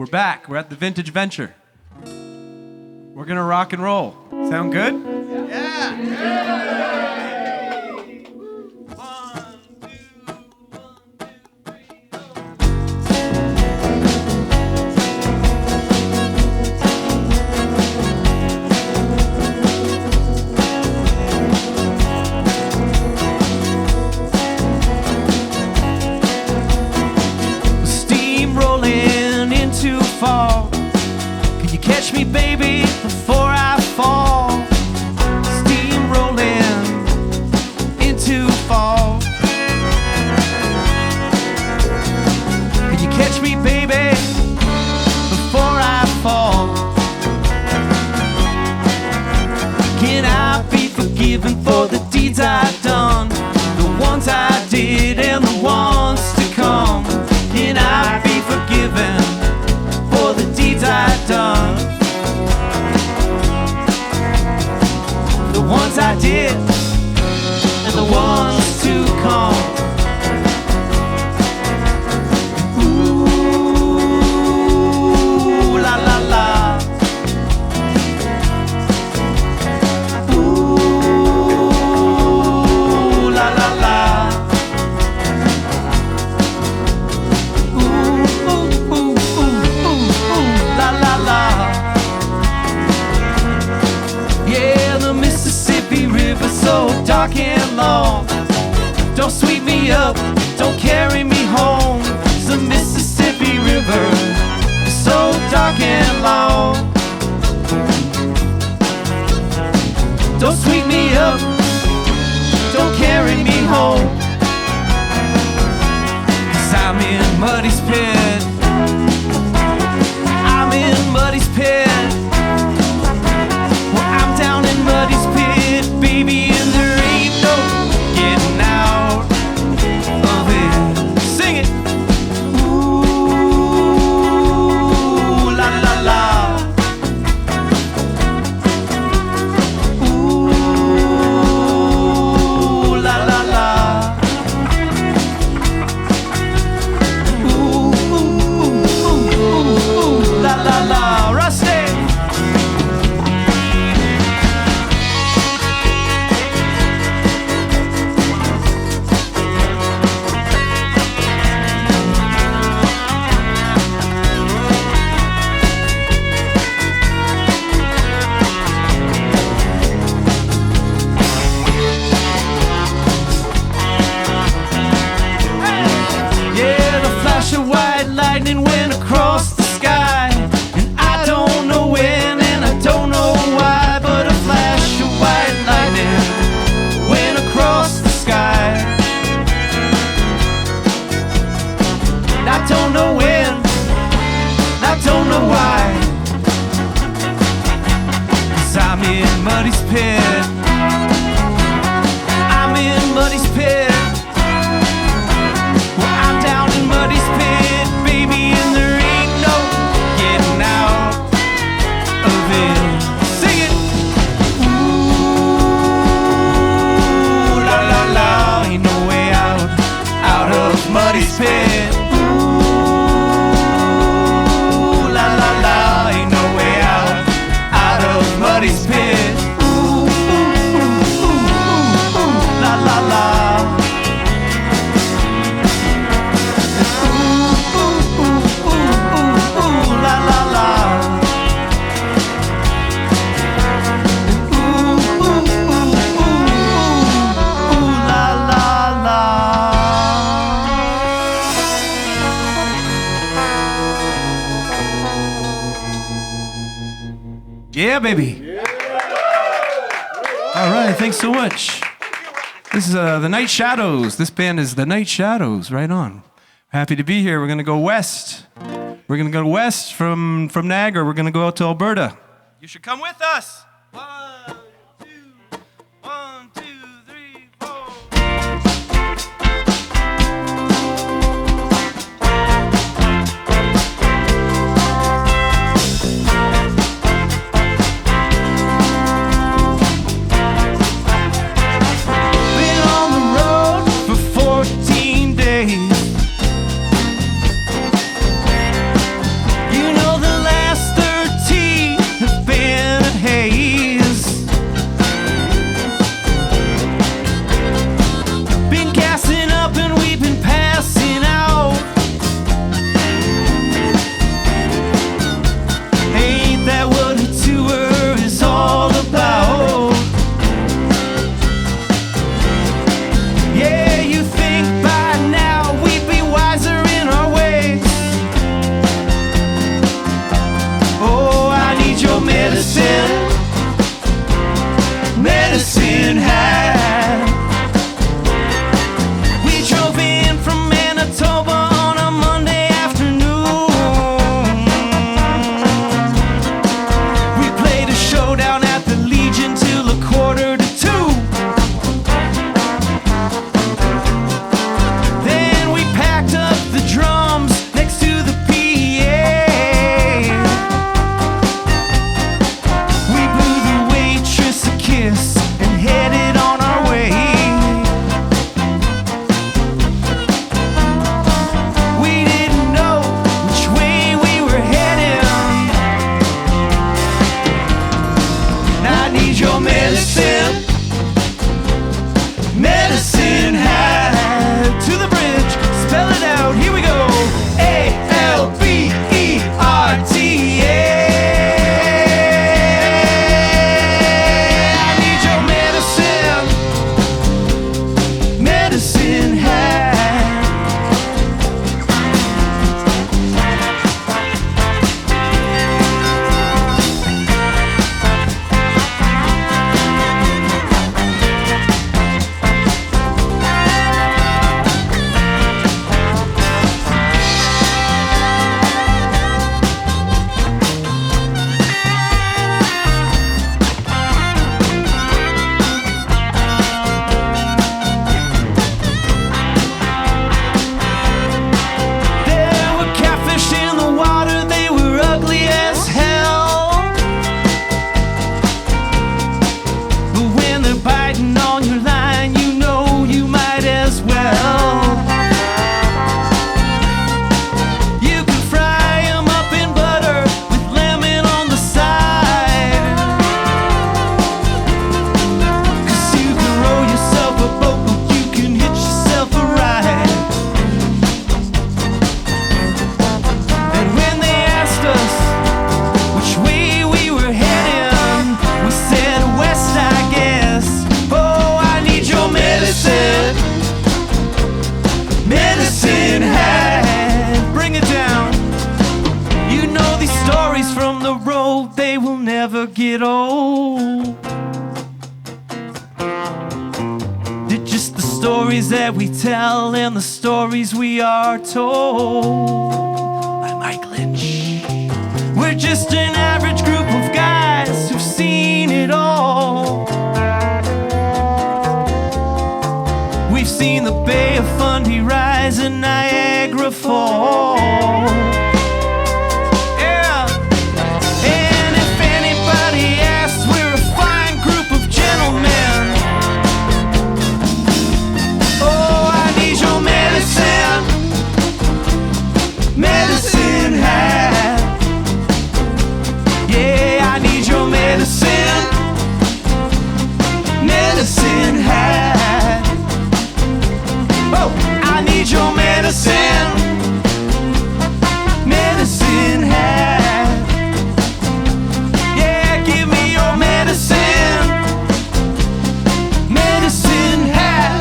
We're back. We're at the Vintage Venture. We're going to rock and roll. Sound good? Yeah. Fall. Can you catch me, baby, before I fall? Steamrolling into fall. Can you catch me, baby, before I fall? Can I be forgiven for the deeds I've done, the ones I did and the ones to come? Can I be forgiven for the deeds I've done, the ones I did and the ones to come? Ooh, la la la. Ooh, la la la. So dark and long, don't sweep me up, don't carry me home. The Mississippi River is so dark and long. Don't sweep me up, don't carry me home. 'Cause I'm in Muddy's pit, I'm in Muddy's pit. Well, I'm down in Muddy's pit, baby, and there ain't no getting out of it. Sing it. Ooh, la la la. Ooh, la la la. Ooh, ooh, ooh, ooh, la la la. Rusty. White lightning went across the sky, and I don't know when and I don't know why, but a flash of white lightning went across the sky. And I don't know when, and I don't know why, 'cause I'm in Muddy's pit, I'm in Muddy's pit. Muddy's pit, baby, and there ain't no getting out of it. Sing it. Ooh, la la la, ain't no way out of Muddy's pit. Ooh, la la la, ain't no way out of Muddy's pit. Ooh, ooh, ooh, ooh, ooh, la la la. Yeah, baby. All right, thanks so much. This is the Night Shadows. This band is the Night Shadows. Right on. Happy to be here. We're going to go west. We're going to go west from Niagara. We're going to go out to Alberta. You should come with us. 1, 2, 1, 2, 3, 4. You know get old. They're just the stories that we tell and the stories we are told. By Mike Lynch. We're just an average group of guys who've seen it all. We've seen the Bay of Fundy rise and Niagara fall. Yeah. And if anybody asks, we're a fine group of gentlemen. Oh, I need your medicine. Medicine hat. Yeah, I need your medicine. Medicine hat. Oh, I need your medicine. Medicine hat. Yeah, give me your medicine. Medicine hat.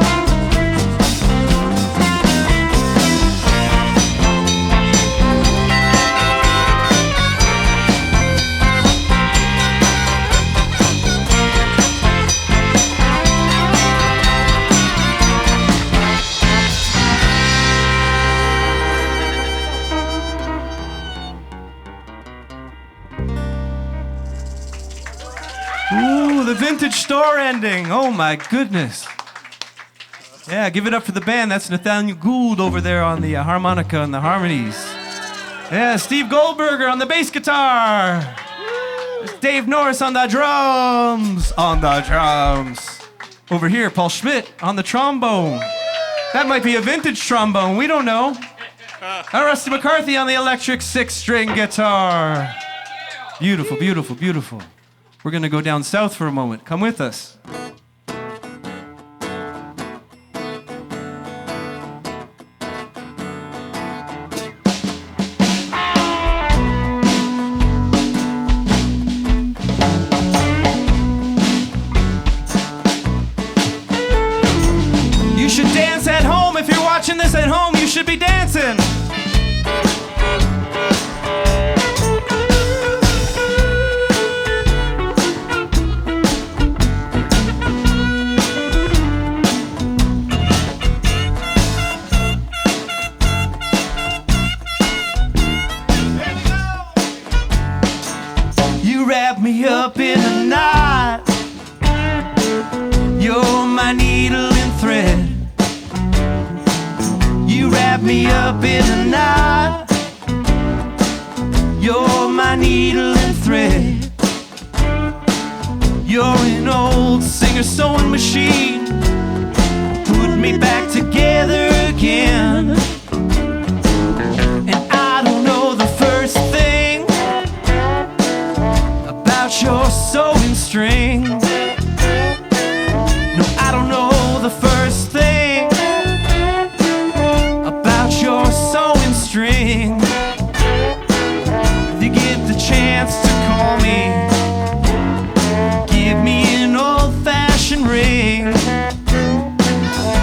Ooh, the vintage store ending. Oh my goodness. Yeah, give it up for the band. That's Nathaniel Gould over there on the harmonica and the harmonies. Yeah, Steve Goldberger on the bass guitar. There's Dave Norris on the drums. On the drums. Over here, Paul Schmidt on the trombone. That might be a vintage trombone. We don't know. And Rusty McCarthy on the electric 6-string guitar. Beautiful, beautiful, beautiful. We're going to go down south for a moment. Come with us. You should dance at home. If you're watching this at home, you should be dancing. Wrap me up in a knot. You're my needle and thread. You wrap me up in a knot. You're my needle and thread. You're an old singer sewing machine. Put me back together again. And I don't know the first thing your sewing string. No, I don't know the first thing about your sewing string. If you get the chance to call me, give me an old-fashioned ring.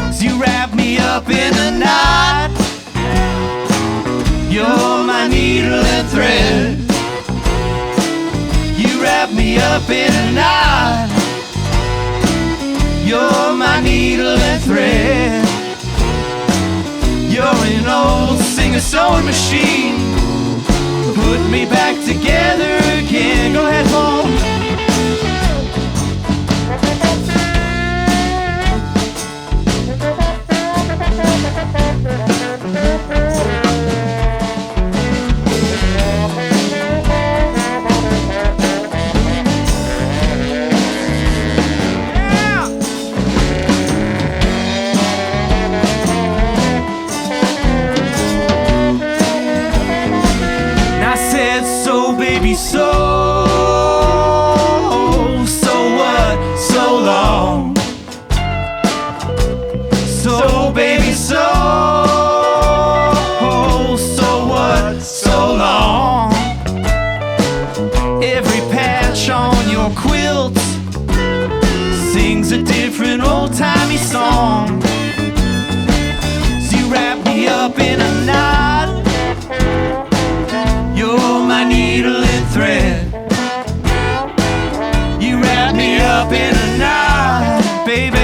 'Cause you wrap me up in a knot. You're my needle and thread. Wrap me up in a knot. You're my needle and thread. You're an old singer sewing machine. Put me back together again. Go ahead, Paul. So what? So long. So baby, so what? So long. Every patch on your quilt sings a different old-timey song. So you wrap me up in a knot. You're my needle and thread. up in a knot, baby.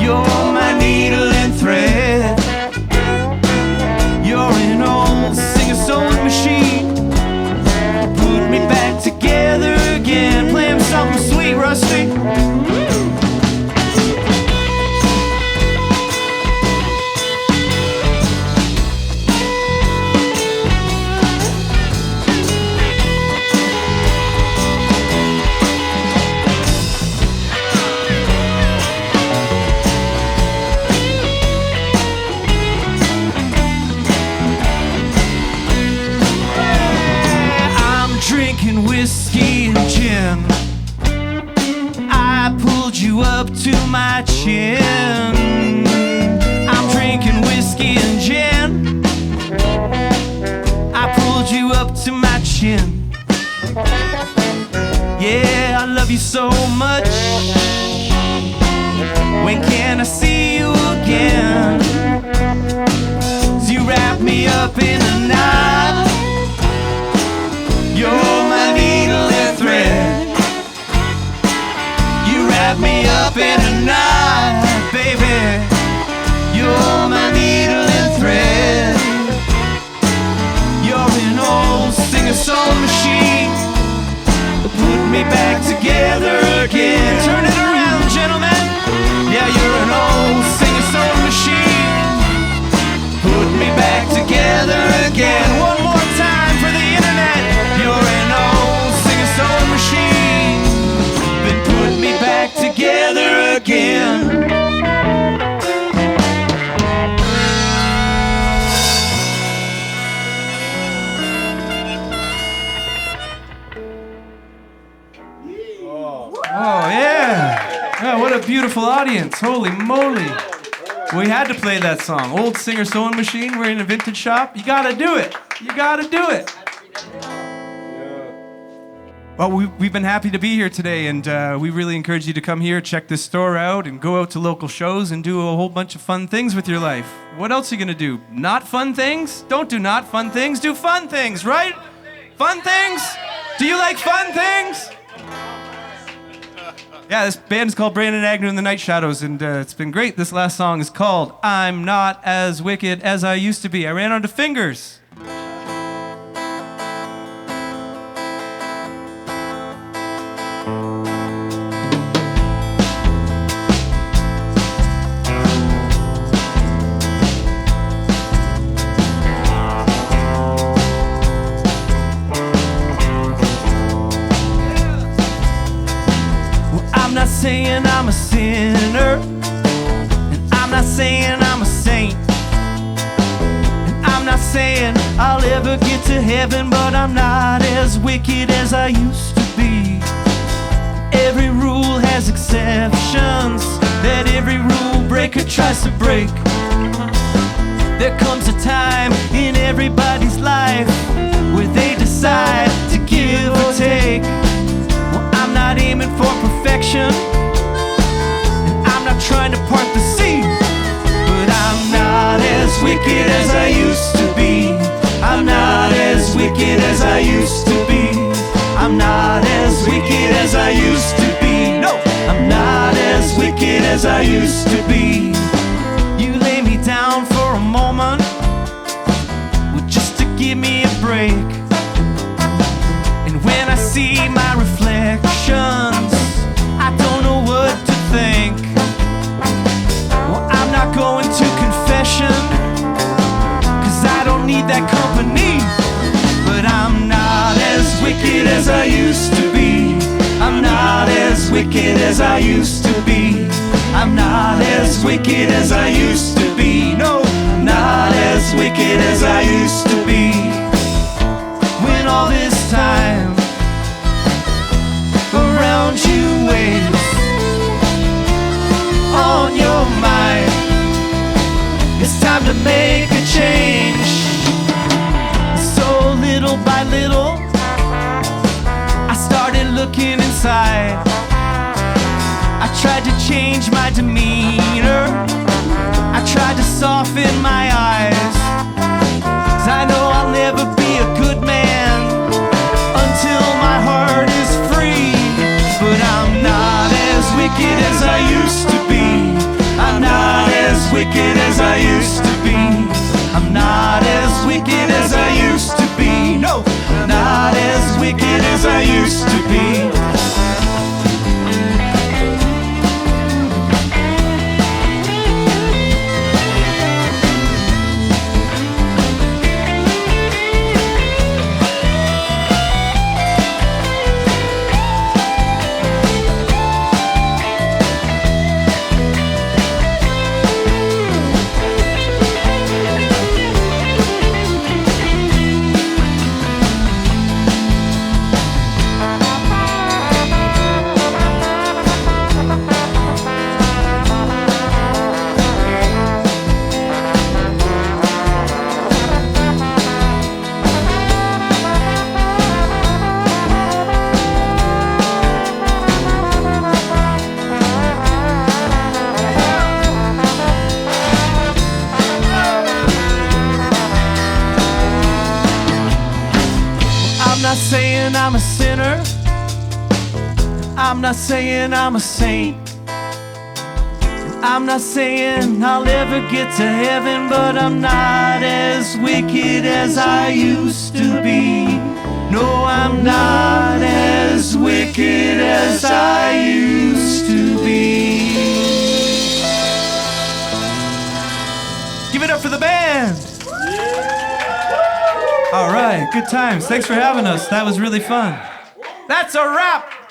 You're my needle and thread. You're an old singer-sewing machine. Put me back together again. Playing something sweet, Rusty. Drinking whiskey and gin. I pulled you up to my chin. I'm drinking whiskey and gin. I pulled you up to my chin. Yeah, I love you so much. When can I see you again? 'Cause you wrap me up in a knot. You're my needle and thread. You wrap me up in a knot, baby. You're my needle and thread. You're an old singer-song machine. Put me back together again. Turn it around, gentlemen. Yeah, you're an old singer-song machine. Put me back together again. One more time for the internet. You're an old singer-song machine. Then put me back together again. Oh, yeah. Oh, what a beautiful audience. Holy moly. We had to play that song. Old singer-sewing machine. We're in a vintage shop. You gotta do it. You gotta do it. Well, we've been happy to be here today, and we really encourage you to come here, check this store out, and go out to local shows and do a whole bunch of fun things with your life. What else are you going to do? Not fun things? Don't do not fun things. Do fun things, right? Fun things? Do you like fun things? Yeah, this band is called Brandon Agnew and the Night Shadows, and it's been great. This last song is called I'm Not As Wicked As I Used to Be. I ran onto fingers. I'm not saying I'm a sinner, and I'm not saying I'm a saint, and I'm not saying I'll ever get to heaven, but I'm not as wicked as I used to be. Every rule has exceptions that every rule breaker tries to break. There comes a time in everybody's life where they decide to give or take. Well, I'm not aiming for perfection, and I'm not trying to part the sea, but I'm not as wicked as I used to be. I'm not as wicked as I used to be. I'm not as wicked as I used to be. No, I'm not as wicked as I used to be. You lay me down for a moment, well, just to give me a break. And when I see my reflections, I don't know what to think. Well, I'm not going to confession, 'cause I don't need that company. But I'm not as wicked as I used to be. I'm not as wicked as I used to be. I'm not as wicked as I used to be. No, I'm not as wicked as I used to be. When all this time around you weighs on your mind, it's time to make a change. So little by little, I started looking inside. I tried to change my demeanor. I tried to soften my eyes. 'Cause I know I'll never be a good man until my heart is free. But I'm not I'm not as wicked as I used to be. No, not as wicked as I used to be. I'm not saying I'm a sinner. I'm not saying I'm a saint. I'm not saying I'll ever get to heaven, but I'm not as wicked as I used to be. No, I'm not as wicked as I used to be. Give it up for the band. All right, good times. Thanks for having us. That was really fun. That's a wrap.